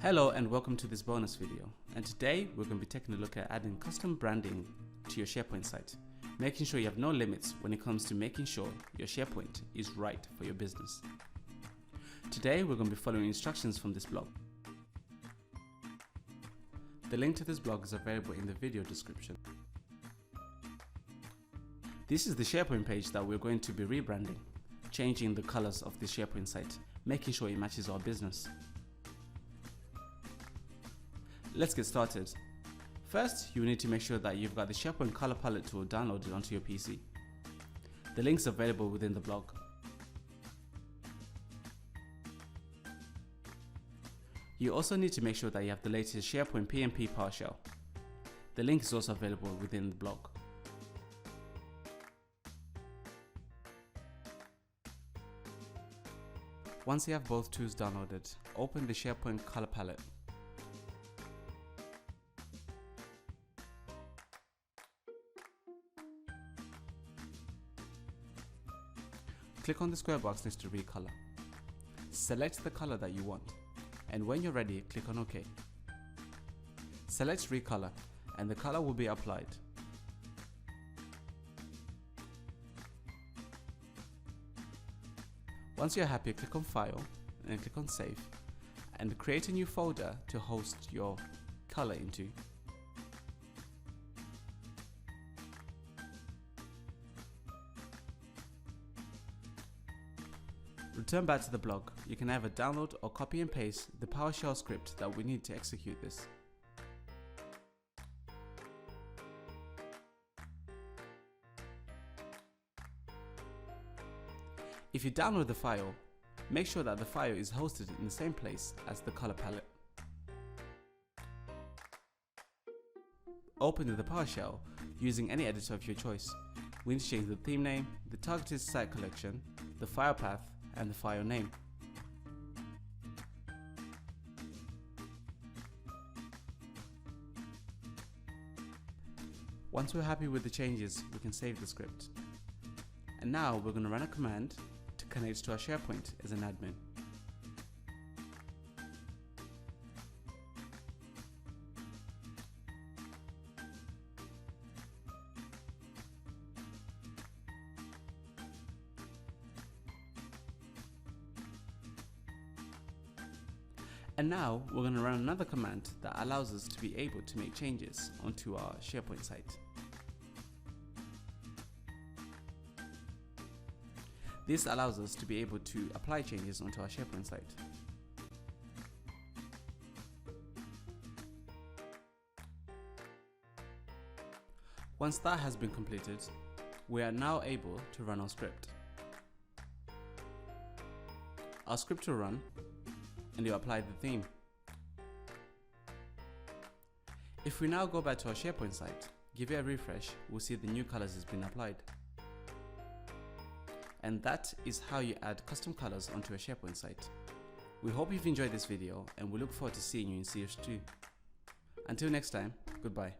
Hello and welcome to this bonus video, and today we're going to be taking a look at adding custom branding to your SharePoint site, making sure you have no limits when it comes to making sure your SharePoint is right for your business. Today we're going to be following instructions from this blog. The link to this blog is available in the video description. This is the SharePoint page that we're going to be rebranding, changing the colors of the SharePoint site, making sure it matches our business. Let's get started. First, you need to make sure that you've got the SharePoint color palette tool downloaded onto your PC. The link's available within the blog. You also need to make sure that you have the latest SharePoint PnP PowerShell. The link is also available within the blog. Once you have both tools downloaded, open the SharePoint color palette. Click on the square box next to recolor. Select the color that you want, and when you're ready, click on OK. Select recolor, and the color will be applied. Once you're happy, click on File, and then click on Save, and create a new folder to host your color into. Return back to the blog. You can either download or copy and paste the PowerShell script that we need to execute this. If you download the file, make sure that the file is hosted in the same place as the color palette. Open the PowerShell using any editor of your choice. We need to change the theme name, the targeted site collection, the file path, and the file name. Once we're happy with the changes, we can save the script. And now we're going to run a command to connect to our SharePoint as an admin. And now we're going to run another command that allows us to be able to make changes onto our SharePoint site. This allows us to be able to apply changes onto our SharePoint site. Once that has been completed, we are now able to run our script. Our script will run, and you apply the theme. If we now go back to our SharePoint site, give it a refresh, we'll see the new colors has been applied. And that is how you add custom colors onto a SharePoint site. We hope you've enjoyed this video, and we look forward to seeing you in CS2. Until next time, goodbye.